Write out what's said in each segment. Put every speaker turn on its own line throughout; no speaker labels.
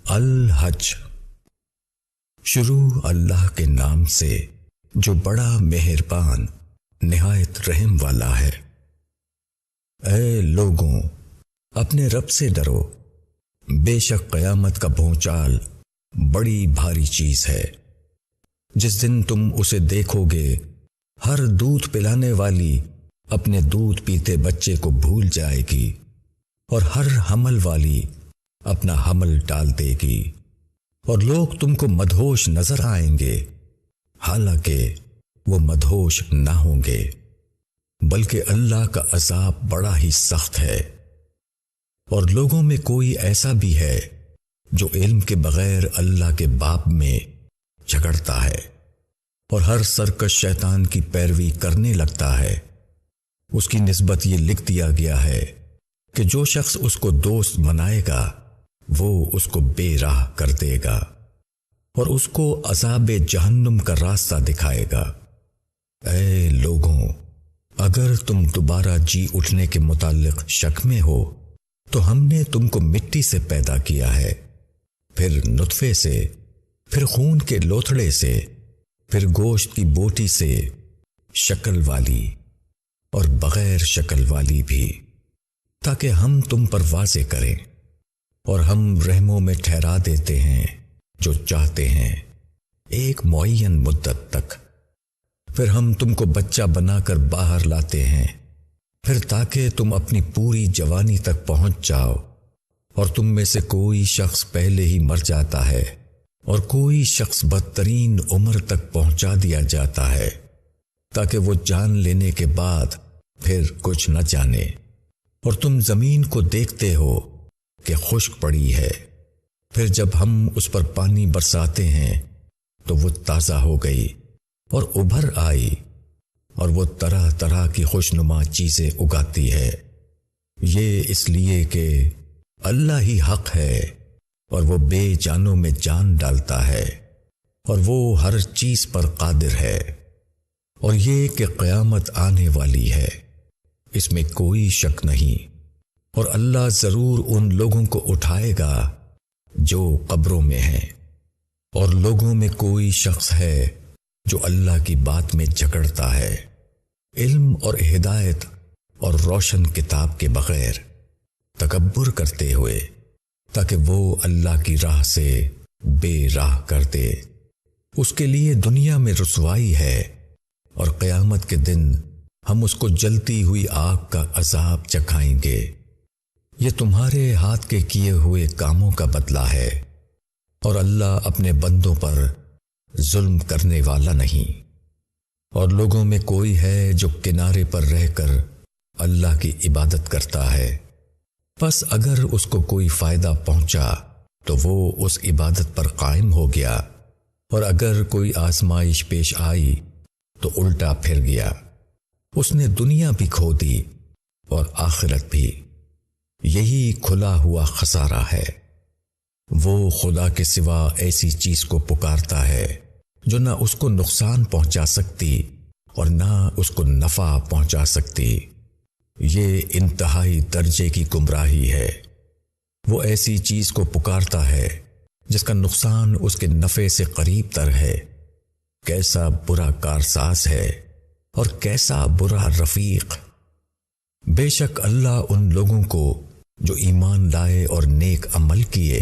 الحج۔ شروع اللہ کے نام سے جو بڑا مہربان نہایت رحم والا ہے۔ اے لوگوں، اپنے رب سے ڈرو، بے شک قیامت کا بھونچال بڑی بھاری چیز ہے۔ جس دن تم اسے دیکھو گے، ہر دودھ پلانے والی اپنے دودھ پیتے بچے کو بھول جائے گی، اور ہر حمل والی اپنا حمل ٹال دے گی، اور لوگ تم کو مدہوش نظر آئیں گے، حالانکہ وہ مدہوش نہ ہوں گے، بلکہ اللہ کا عذاب بڑا ہی سخت ہے۔ اور لوگوں میں کوئی ایسا بھی ہے جو علم کے بغیر اللہ کے باب میں جھگڑتا ہے اور ہر سرکش شیطان کی پیروی کرنے لگتا ہے۔ اس کی نسبت یہ لکھ دیا گیا ہے کہ جو شخص اس کو دوست بنائے گا وہ اس کو بے راہ کر دے گا اور اس کو عذاب جہنم کا راستہ دکھائے گا۔ اے لوگوں، اگر تم دوبارہ جی اٹھنے کے متعلق شک میں ہو تو ہم نے تم کو مٹی سے پیدا کیا ہے، پھر نطفے سے، پھر خون کے لوتھڑے سے، پھر گوشت کی بوٹی سے، شکل والی اور بغیر شکل والی بھی، تاکہ ہم تم پر واضح کریں۔ اور ہم رحموں میں ٹھہرا دیتے ہیں جو چاہتے ہیں ایک معین مدت تک، پھر ہم تم کو بچہ بنا کر باہر لاتے ہیں، پھر تاکہ تم اپنی پوری جوانی تک پہنچ جاؤ، اور تم میں سے کوئی شخص پہلے ہی مر جاتا ہے اور کوئی شخص بدترین عمر تک پہنچا دیا جاتا ہے، تاکہ وہ جان لینے کے بعد پھر کچھ نہ جانے۔ اور تم زمین کو دیکھتے ہو کہ خشک پڑی ہے، پھر جب ہم اس پر پانی برساتے ہیں تو وہ تازہ ہو گئی اور ابھر آئی، اور وہ طرح طرح کی خوشنما چیزیں اگاتی ہے۔ یہ اس لیے کہ اللہ ہی حق ہے، اور وہ بے جانوں میں جان ڈالتا ہے، اور وہ ہر چیز پر قادر ہے۔ اور یہ کہ قیامت آنے والی ہے، اس میں کوئی شک نہیں، اور اللہ ضرور ان لوگوں کو اٹھائے گا جو قبروں میں ہیں۔ اور لوگوں میں کوئی شخص ہے جو اللہ کی بات میں جھگڑتا ہے، علم اور ہدایت اور روشن کتاب کے بغیر، تکبر کرتے ہوئے، تاکہ وہ اللہ کی راہ سے بے راہ کر دے۔ اس کے لیے دنیا میں رسوائی ہے، اور قیامت کے دن ہم اس کو جلتی ہوئی آگ کا عذاب چکھائیں گے۔ یہ تمہارے ہاتھ کے کیے ہوئے کاموں کا بدلہ ہے، اور اللہ اپنے بندوں پر ظلم کرنے والا نہیں۔ اور لوگوں میں کوئی ہے جو کنارے پر رہ کر اللہ کی عبادت کرتا ہے، پس اگر اس کو کوئی فائدہ پہنچا تو وہ اس عبادت پر قائم ہو گیا، اور اگر کوئی آزمائش پیش آئی تو الٹا پھر گیا۔ اس نے دنیا بھی کھو دی اور آخرت بھی، یہی کھلا ہوا خسارہ ہے۔ وہ خدا کے سوا ایسی چیز کو پکارتا ہے جو نہ اس کو نقصان پہنچا سکتی اور نہ اس کو نفع پہنچا سکتی۔ یہ انتہائی درجے کی گمراہی ہے۔ وہ ایسی چیز کو پکارتا ہے جس کا نقصان اس کے نفع سے قریب تر ہے۔ کیسا برا کارساز ہے اور کیسا برا رفیق۔ بے شک اللہ ان لوگوں کو جو ایمان لائے اور نیک عمل کیے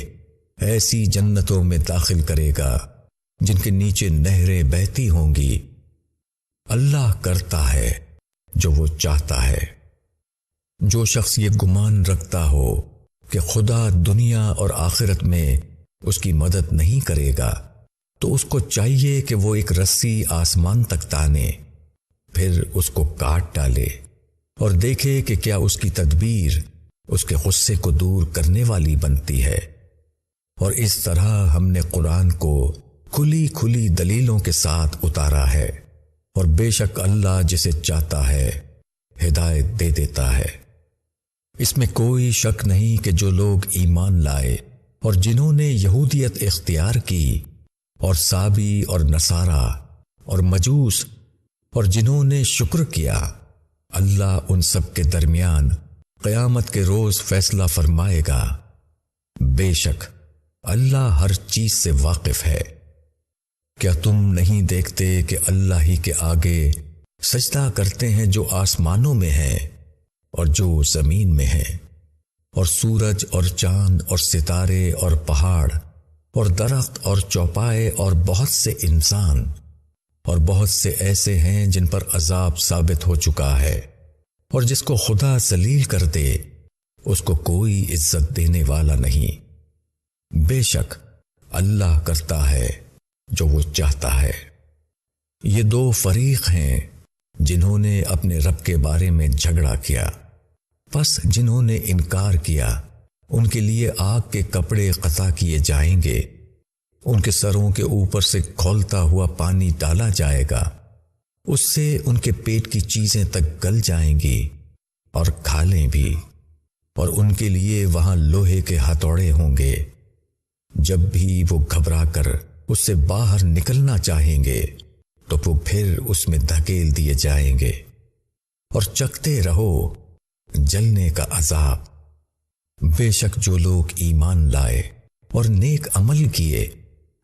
ایسی جنتوں میں داخل کرے گا جن کے نیچے نہریں بہتی ہوں گی۔ اللہ کرتا ہے جو وہ چاہتا ہے۔ جو شخص یہ گمان رکھتا ہو کہ خدا دنیا اور آخرت میں اس کی مدد نہیں کرے گا تو اس کو چاہیے کہ وہ ایک رسی آسمان تک تانے، پھر اس کو کاٹ ڈالے، اور دیکھے کہ کیا اس کی تدبیر اس کے غصے کو دور کرنے والی بنتی ہے۔ اور اس طرح ہم نے قرآن کو کھلی کھلی دلیلوں کے ساتھ اتارا ہے، اور بے شک اللہ جسے چاہتا ہے ہدایت دے دیتا ہے۔ اس میں کوئی شک نہیں کہ جو لوگ ایمان لائے اور جنہوں نے یہودیت اختیار کی، اور سابی اور نصارہ اور مجوس، اور جنہوں نے شکر کیا، اللہ ان سب کے درمیان قیامت کے روز فیصلہ فرمائے گا۔ بے شک اللہ ہر چیز سے واقف ہے۔ کیا تم نہیں دیکھتے کہ اللہ ہی کے آگے سجدہ کرتے ہیں جو آسمانوں میں ہے اور جو زمین میں ہے، اور سورج اور چاند اور ستارے اور پہاڑ اور درخت اور چوپائے اور بہت سے انسان اور بہت سے ایسے ہیں جن پر عذاب ثابت ہو چکا ہے، اور جس کو خدا ذلیل کر دے اس کو کوئی عزت دینے والا نہیں۔ بے شک اللہ کرتا ہے جو وہ چاہتا ہے۔ یہ دو فریق ہیں جنہوں نے اپنے رب کے بارے میں جھگڑا کیا، پس جنہوں نے انکار کیا ان کے لیے آگ کے کپڑے قطع کیے جائیں گے، ان کے سروں کے اوپر سے کھولتا ہوا پانی ڈالا جائے گا، اس سے ان کے پیٹ کی چیزیں تک گل جائیں گی اور کھالیں بھی، اور ان کے لیے وہاں لوہے کے ہتھوڑے ہوں گے۔ جب بھی وہ گھبرا کر اس سے باہر نکلنا چاہیں گے تو وہ پھر اس میں دھکیل دیے جائیں گے، اور چکھتے رہو جلنے کا عذاب۔ بے شک جو لوگ ایمان لائے اور نیک عمل کیے،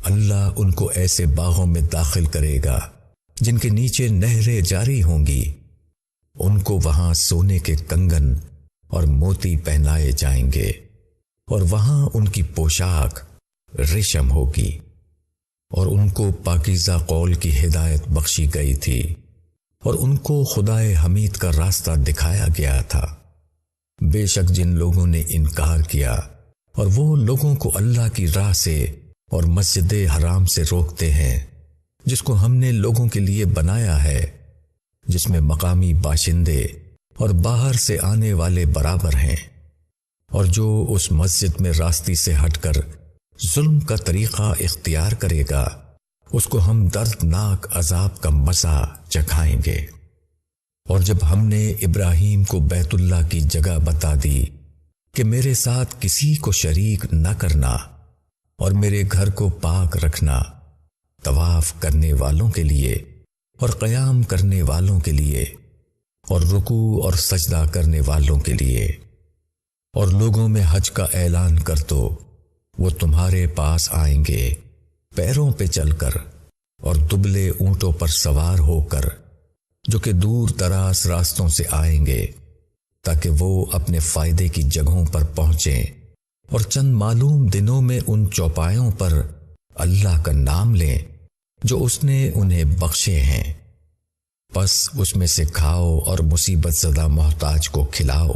اللہ ان کو ایسے باغوں میں داخل کرے گا جن کے نیچے نہریں جاری ہوں گی، ان کو وہاں سونے کے کنگن اور موتی پہنائے جائیں گے، اور وہاں ان کی پوشاک ریشم ہوگی، اور ان کو پاکیزہ قول کی ہدایت بخشی گئی تھی، اور ان کو خدائے حمید کا راستہ دکھایا گیا تھا۔ بے شک جن لوگوں نے انکار کیا اور وہ لوگوں کو اللہ کی راہ سے اور مسجد حرام سے روکتے ہیں جس کو ہم نے لوگوں کے لیے بنایا ہے، جس میں مقامی باشندے اور باہر سے آنے والے برابر ہیں، اور جو اس مسجد میں راستی سے ہٹ کر ظلم کا طریقہ اختیار کرے گا اس کو ہم دردناک عذاب کا مزہ چکھائیں گے۔ اور جب ہم نے ابراہیم کو بیت اللہ کی جگہ بتا دی کہ میرے ساتھ کسی کو شریک نہ کرنا اور میرے گھر کو پاک رکھنا، طواف کرنے والوں کے لیے اور قیام کرنے والوں کے لیے اور رکوع اور سجدہ کرنے والوں کے لیے، اور لوگوں میں حج کا اعلان کر دو، وہ تمہارے پاس آئیں گے پیروں پہ چل کر اور دبلے اونٹوں پر سوار ہو کر، جو کہ دور دراز راستوں سے آئیں گے، تاکہ وہ اپنے فائدے کی جگہوں پر پہنچیں اور چند معلوم دنوں میں ان چوپایوں پر اللہ کا نام لیں جو اس نے انہیں بخشے ہیں۔ پس اس میں سے کھاؤ اور مصیبت زدہ محتاج کو کھلاؤ۔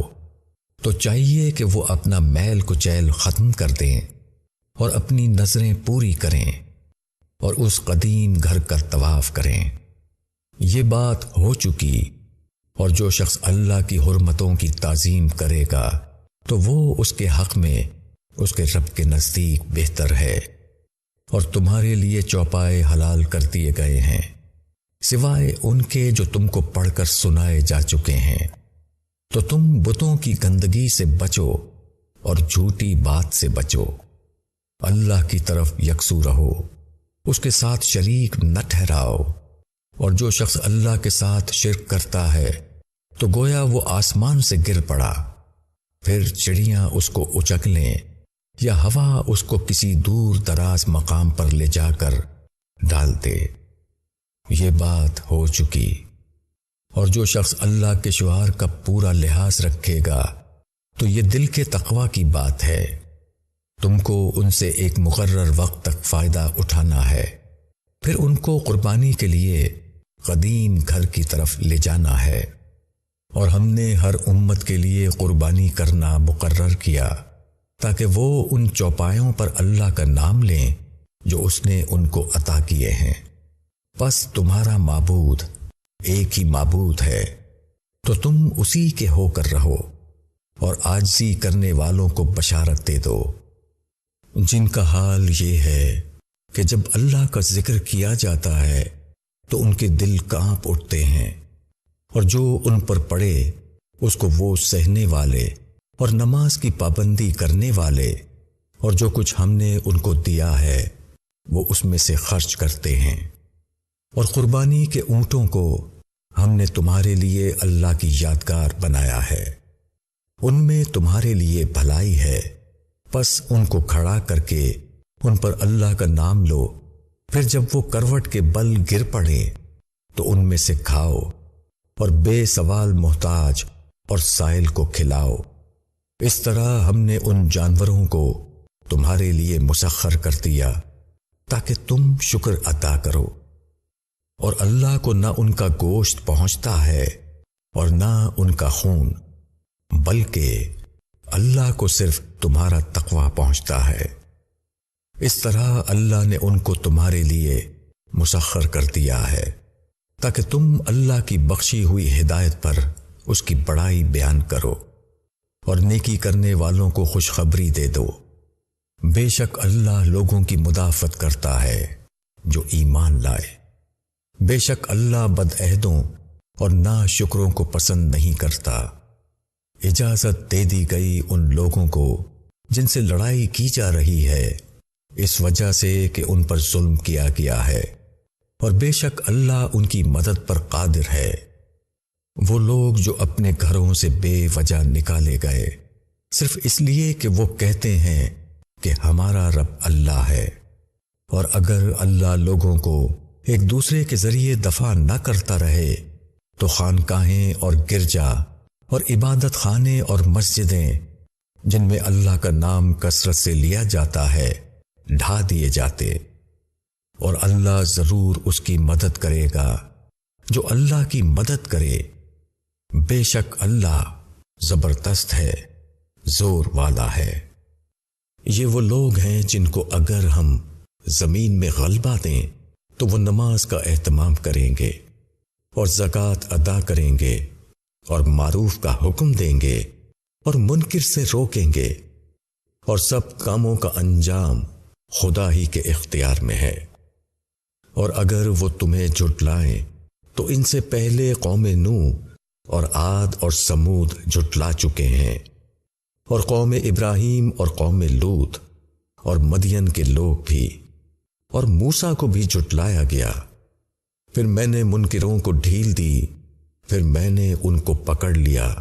تو چاہیے کہ وہ اپنا میل کچیل ختم کر دیں اور اپنی نظریں پوری کریں اور اس قدیم گھر کا طواف کریں۔ یہ بات ہو چکی، اور جو شخص اللہ کی حرمتوں کی تعظیم کرے گا تو وہ اس کے حق میں اس کے رب کے نزدیک بہتر ہے۔ اور تمہارے لیے چوپائے حلال کر دیے گئے ہیں سوائے ان کے جو تم کو پڑھ کر سنائے جا چکے ہیں، تو تم بتوں کی گندگی سے بچو اور جھوٹی بات سے بچو۔ اللہ کی طرف یکسو رہو، اس کے ساتھ شریک نہ ٹھہراؤ، اور جو شخص اللہ کے ساتھ شرک کرتا ہے تو گویا وہ آسمان سے گر پڑا، پھر چڑیاں اس کو اچک لیں یا ہوا اس کو کسی دور دراز مقام پر لے جا کر ڈال دے۔ یہ بات ہو چکی۔ اور جو شخص اللہ کے شعار کا پورا لحاظ رکھے گا تو یہ دل کے تقوی کی بات ہے۔ تم کو ان سے ایک مقرر وقت تک فائدہ اٹھانا ہے، پھر ان کو قربانی کے لیے قدیم گھر کی طرف لے جانا ہے۔ اور ہم نے ہر امت کے لیے قربانی کرنا مقرر کیا تاکہ وہ ان چوپایوں پر اللہ کا نام لیں جو اس نے ان کو عطا کیے ہیں۔ پس تمہارا معبود ایک ہی معبود ہے، تو تم اسی کے ہو کر رہو اور عاجزی کرنے والوں کو بشارت دے دو، جن کا حال یہ ہے کہ جب اللہ کا ذکر کیا جاتا ہے تو ان کے دل کانپ اٹھتے ہیں، اور جو ان پر پڑے اس کو وہ سہنے والے اور نماز کی پابندی کرنے والے، اور جو کچھ ہم نے ان کو دیا ہے وہ اس میں سے خرچ کرتے ہیں۔ اور قربانی کے اونٹوں کو ہم نے تمہارے لیے اللہ کی یادگار بنایا ہے، ان میں تمہارے لیے بھلائی ہے، پس ان کو کھڑا کر کے ان پر اللہ کا نام لو، پھر جب وہ کروٹ کے بل گر پڑے تو ان میں سے کھاؤ، اور بے سوال محتاج اور سائل کو کھلاؤ۔ اس طرح ہم نے ان جانوروں کو تمہارے لیے مسخر کر دیا تاکہ تم شکر ادا کرو، اور اللہ کو نہ ان کا گوشت پہنچتا ہے اور نہ ان کا خون، بلکہ اللہ کو صرف تمہارا تقوی پہنچتا ہے۔ اس طرح اللہ نے ان کو تمہارے لیے مسخر کر دیا ہے تاکہ تم اللہ کی بخشی ہوئی ہدایت پر اس کی بڑائی بیان کرو اور نیکی کرنے والوں کو خوشخبری دے دو۔ بے شک اللہ لوگوں کی مدافعت کرتا ہے جو ایمان لائے۔ بے شک اللہ بدعہدوں اور ناشکروں کو پسند نہیں کرتا۔ اجازت دے دی گئی ان لوگوں کو جن سے لڑائی کی جا رہی ہے، اس وجہ سے کہ ان پر ظلم کیا گیا ہے، اور بے شک اللہ ان کی مدد پر قادر ہے۔ وہ لوگ جو اپنے گھروں سے بے وجہ نکالے گئے صرف اس لیے کہ وہ کہتے ہیں کہ ہمارا رب اللہ ہے، اور اگر اللہ لوگوں کو ایک دوسرے کے ذریعے دفع نہ کرتا رہے تو خانقاہیں اور گرجا اور عبادت خانے اور مسجدیں جن میں اللہ کا نام کثرت سے لیا جاتا ہے ڈھا دیے جاتے، اور اللہ ضرور اس کی مدد کرے گا جو اللہ کی مدد کرے۔ بے شک اللہ زبردست ہے، زور والا ہے۔ یہ وہ لوگ ہیں جن کو اگر ہم زمین میں غلبہ دیں تو وہ نماز کا اہتمام کریں گے اور زکوٰۃ ادا کریں گے اور معروف کا حکم دیں گے اور منکر سے روکیں گے، اور سب کاموں کا انجام خدا ہی کے اختیار میں ہے۔ اور اگر وہ تمہیں جھٹلائیں تو ان سے پہلے قوم نوح اور عاد اور سمود جھٹلا چکے ہیں، اور قوم ابراہیم اور قوم لوط اور مدین کے لوگ بھی، اور موسیٰ کو بھی جھٹلایا گیا۔ پھر میں نے منکروں کو ڈھیل دی، پھر میں نے ان کو پکڑ لیا،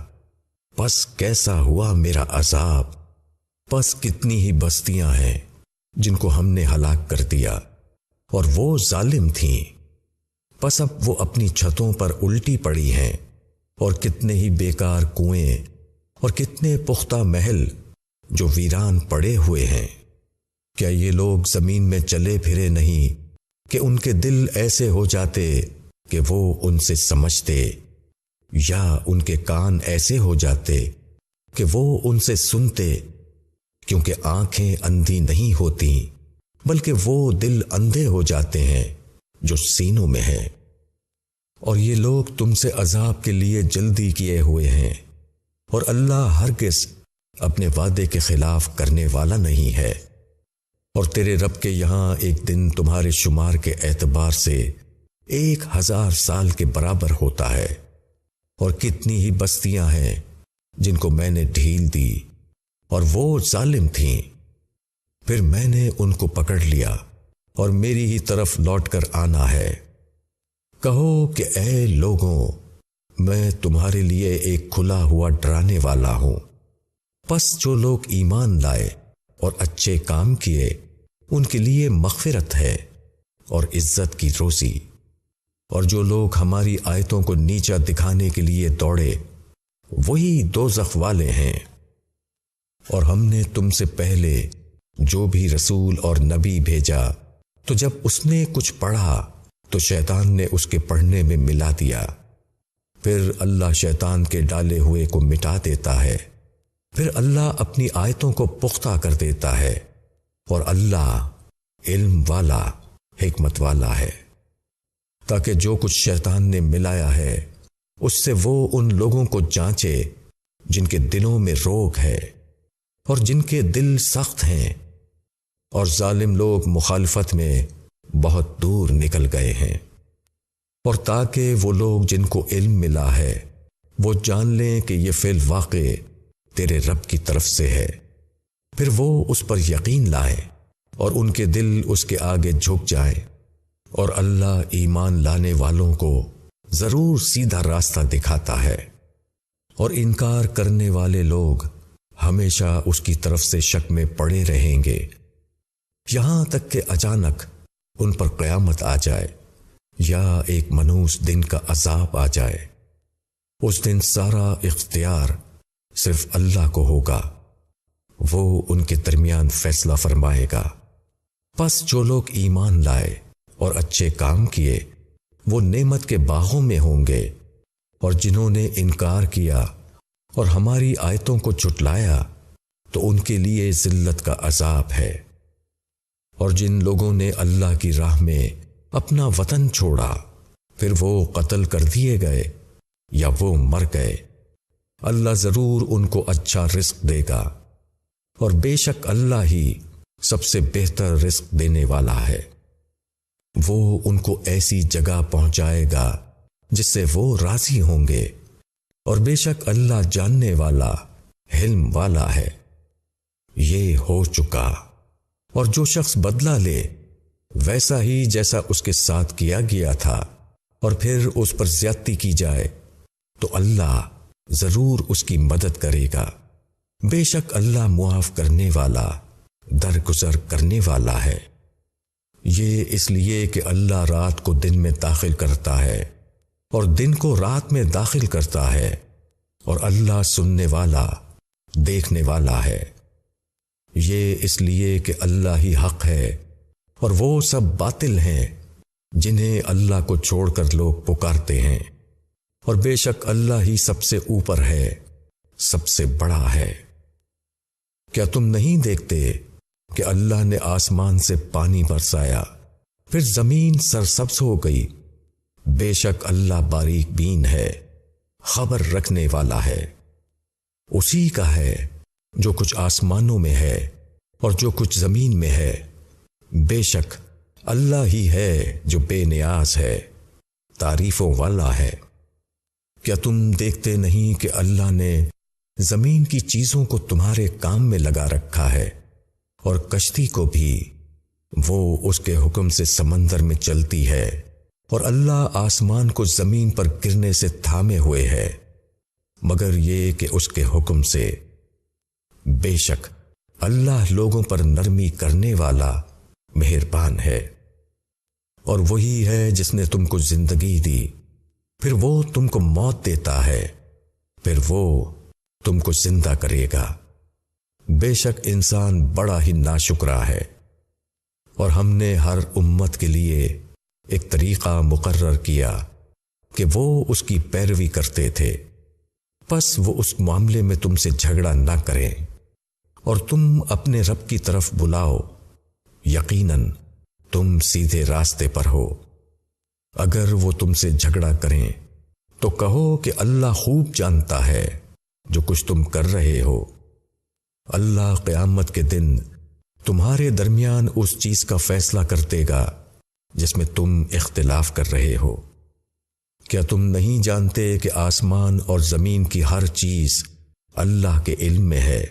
پس کیسا ہوا میرا عذاب۔ پس کتنی ہی بستیاں ہیں جن کو ہم نے ہلاک کر دیا اور وہ ظالم تھیں، پس اب وہ اپنی چھتوں پر الٹی پڑی ہیں، اور کتنے ہی بیکار کنویں اور کتنے پختہ محل جو ویران پڑے ہوئے ہیں۔ کیا یہ لوگ زمین میں چلے پھرے نہیں کہ ان کے دل ایسے ہو جاتے کہ وہ ان سے سمجھتے، یا ان کے کان ایسے ہو جاتے کہ وہ ان سے سنتے؟ کیونکہ آنکھیں اندھی نہیں ہوتی بلکہ وہ دل اندھے ہو جاتے ہیں جو سینوں میں ہیں۔ اور یہ لوگ تم سے عذاب کے لیے جلدی کیے ہوئے ہیں، اور اللہ ہرگز اپنے وعدے کے خلاف کرنے والا نہیں ہے۔ اور تیرے رب کے یہاں ایک دن تمہارے شمار کے اعتبار سے 1000 سال کے برابر ہوتا ہے۔ اور کتنی ہی بستیاں ہیں جن کو میں نے ڈھیل دی اور وہ ظالم تھیں، پھر میں نے ان کو پکڑ لیا اور میری ہی طرف لوٹ کر آنا ہے۔ کہو کہ اے لوگوں، میں تمہارے لیے ایک کھلا ہوا ڈرانے والا ہوں، پس جو لوگ ایمان لائے اور اچھے کام کیے ان کے لیے مغفرت ہے اور عزت کی روزی، اور جو لوگ ہماری آیتوں کو نیچا دکھانے کے لیے دوڑے وہی دوزخ والے ہیں۔ اور ہم نے تم سے پہلے جو بھی رسول اور نبی بھیجا تو جب اس نے کچھ پڑھا تو شیطان نے اس کے پڑھنے میں ملا دیا، پھر اللہ شیطان کے ڈالے ہوئے کو مٹا دیتا ہے، پھر اللہ اپنی آیتوں کو پختہ کر دیتا ہے، اور اللہ علم والا حکمت والا ہے، تاکہ جو کچھ شیطان نے ملایا ہے اس سے وہ ان لوگوں کو جانچے جن کے دلوں میں روگ ہے اور جن کے دل سخت ہیں، اور ظالم لوگ مخالفت میں بہت دور نکل گئے ہیں۔ اور تاکہ وہ لوگ جن کو علم ملا ہے وہ جان لیں کہ یہ فعل واقع تیرے رب کی طرف سے ہے، پھر وہ اس پر یقین لائیں اور ان کے دل اس کے آگے جھک جائیں، اور اللہ ایمان لانے والوں کو ضرور سیدھا راستہ دکھاتا ہے، اور انکار کرنے والے لوگ ہمیشہ اس کی طرف سے شک میں پڑے رہیں گے۔ یہاں تک کہ اچانک ان پر قیامت آ جائے یا ایک منحوس دن کا عذاب آ جائے۔ اس دن سارا اختیار صرف اللہ کو ہوگا، وہ ان کے درمیان فیصلہ فرمائے گا۔ پس جو لوگ ایمان لائے اور اچھے کام کیے وہ نعمت کے باغوں میں ہوں گے، اور جنہوں نے انکار کیا اور ہماری آیتوں کو جھٹلایا تو ان کے لیے ذلت کا عذاب ہے۔ اور جن لوگوں نے اللہ کی راہ میں اپنا وطن چھوڑا پھر وہ قتل کر دیے گئے یا وہ مر گئے، اللہ ضرور ان کو اچھا رزق دے گا، اور بے شک اللہ ہی سب سے بہتر رزق دینے والا ہے۔ وہ ان کو ایسی جگہ پہنچائے گا جس سے وہ راضی ہوں گے، اور بے شک اللہ جاننے والا حلم والا ہے۔ یہ ہو چکا، اور جو شخص بدلہ لے ویسا ہی جیسا اس کے ساتھ کیا گیا تھا اور پھر اس پر زیادتی کی جائے تو اللہ ضرور اس کی مدد کرے گا۔ بے شک اللہ معاف کرنے والا درگزر کرنے والا ہے۔ یہ اس لیے کہ اللہ رات کو دن میں داخل کرتا ہے اور دن کو رات میں داخل کرتا ہے، اور اللہ سننے والا دیکھنے والا ہے۔ یہ اس لیے کہ اللہ ہی حق ہے اور وہ سب باطل ہیں جنہیں اللہ کو چھوڑ کر لوگ پکارتے ہیں، اور بے شک اللہ ہی سب سے اوپر ہے، سب سے بڑا ہے۔ کیا تم نہیں دیکھتے کہ اللہ نے آسمان سے پانی برسایا پھر زمین سرسبز ہو گئی؟ بے شک اللہ باریک بین ہے، خبر رکھنے والا ہے۔ اسی کا ہے جو کچھ آسمانوں میں ہے اور جو کچھ زمین میں ہے، بے شک اللہ ہی ہے جو بے نیاز ہے، تعریفوں والا ہے۔ کیا تم دیکھتے نہیں کہ اللہ نے زمین کی چیزوں کو تمہارے کام میں لگا رکھا ہے، اور کشتی کو بھی وہ اس کے حکم سے سمندر میں چلتی ہے، اور اللہ آسمان کو زمین پر گرنے سے تھامے ہوئے ہے، مگر یہ کہ اس کے حکم سے۔ بے شک اللہ لوگوں پر نرمی کرنے والا مہربان ہے۔ اور وہی ہے جس نے تم کو زندگی دی، پھر وہ تم کو موت دیتا ہے، پھر وہ تم کو زندہ کرے گا۔ بے شک انسان بڑا ہی ناشکرا ہے۔ اور ہم نے ہر امت کے لیے ایک طریقہ مقرر کیا کہ وہ اس کی پیروی کرتے تھے، پس وہ اس معاملے میں تم سے جھگڑا نہ کریں، اور تم اپنے رب کی طرف بلاؤ، یقیناً تم سیدھے راستے پر ہو۔ اگر وہ تم سے جھگڑا کریں تو کہو کہ اللہ خوب جانتا ہے جو کچھ تم کر رہے ہو۔ اللہ قیامت کے دن تمہارے درمیان اس چیز کا فیصلہ کر دے گا جس میں تم اختلاف کر رہے ہو۔ کیا تم نہیں جانتے کہ آسمان اور زمین کی ہر چیز اللہ کے علم میں ہے،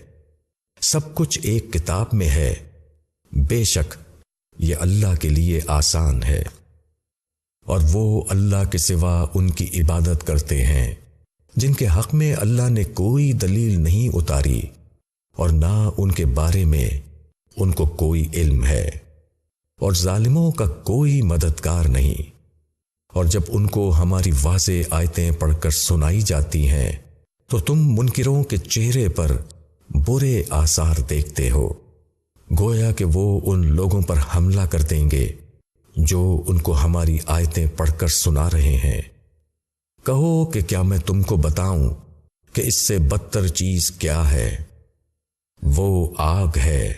سب کچھ ایک کتاب میں ہے؟ بے شک یہ اللہ کے لیے آسان ہے۔ اور وہ اللہ کے سوا ان کی عبادت کرتے ہیں جن کے حق میں اللہ نے کوئی دلیل نہیں اتاری، اور نہ ان کے بارے میں ان کو کوئی علم ہے، اور ظالموں کا کوئی مددگار نہیں۔ اور جب ان کو ہماری واضح آیتیں پڑھ کر سنائی جاتی ہیں تو تم منکروں کے چہرے پر برے آثار دیکھتے ہو، گویا کہ وہ ان لوگوں پر حملہ کر دیں گے جو ان کو ہماری آیتیں پڑھ کر سنا رہے ہیں۔ کہو کہ کیا میں تم کو بتاؤں کہ اس سے بدتر چیز کیا ہے؟ وہ آگ ہے،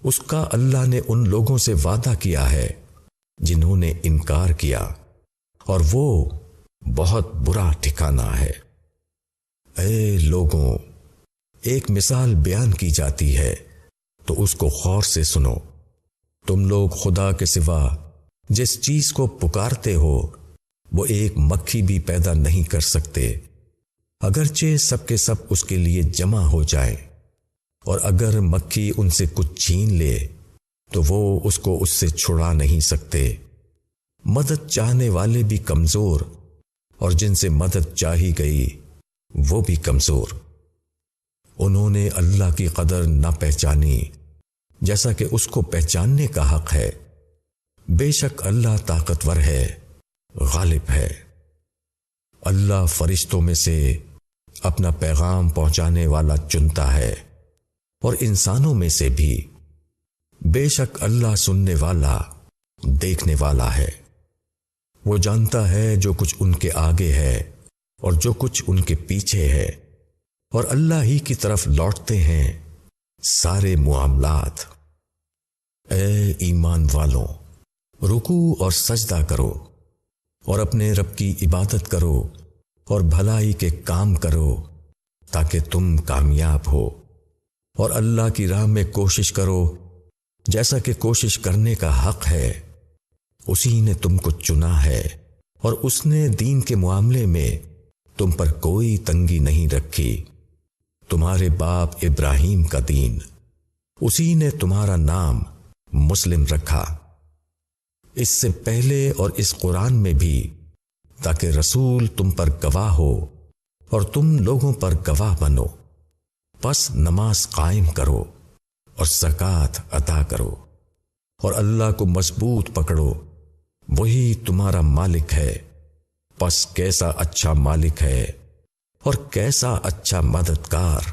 اس کا اللہ نے ان لوگوں سے وعدہ کیا ہے جنہوں نے انکار کیا، اور وہ بہت برا ٹھکانہ ہے۔ اے لوگوں، ایک مثال بیان کی جاتی ہے تو اس کو غور سے سنو۔ تم لوگ خدا کے سوا جس چیز کو پکارتے ہو وہ ایک مکھی بھی پیدا نہیں کر سکتے، اگرچہ سب کے سب اس کے لیے جمع ہو جائیں، اور اگر مکھی ان سے کچھ چھین لے تو وہ اس کو اس سے چھڑا نہیں سکتے۔ مدد چاہنے والے بھی کمزور، اور جن سے مدد چاہی گئی وہ بھی کمزور۔ انہوں نے اللہ کی قدر نہ پہچانی، جیسا کہ اس کو پہچاننے کا حق ہے۔ بے شک اللہ طاقتور ہے، غالب ہے۔ اللہ فرشتوں میں سے اپنا پیغام پہنچانے والا چنتا ہے، اور انسانوں میں سے بھی۔ بے شک اللہ سننے والا، دیکھنے والا ہے۔ وہ جانتا ہے جو کچھ ان کے آگے ہے اور جو کچھ ان کے پیچھے ہے، اور اللہ ہی کی طرف لوٹتے ہیں سارے معاملات۔ اے ایمان والوں، رکوع اور سجدہ کرو، اور اپنے رب کی عبادت کرو اور بھلائی کے کام کرو تاکہ تم کامیاب ہو، اور اللہ کی راہ میں کوشش کرو جیسا کہ کوشش کرنے کا حق ہے۔ اسی نے تم کو چنا ہے، اور اس نے دین کے معاملے میں تم پر کوئی تنگی نہیں رکھی۔ تمہارے باپ ابراہیم کا دین، اسی نے تمہارا نام مسلم رکھا، اس سے پہلے اور اس قرآن میں بھی، تاکہ رسول تم پر گواہ ہو اور تم لوگوں پر گواہ بنو۔ پس نماز قائم کرو اور زکوٰۃ ادا کرو، اور اللہ کو مضبوط پکڑو، وہی تمہارا مالک ہے۔ پس کیسا اچھا مالک ہے اور کیسا اچھا مددگار۔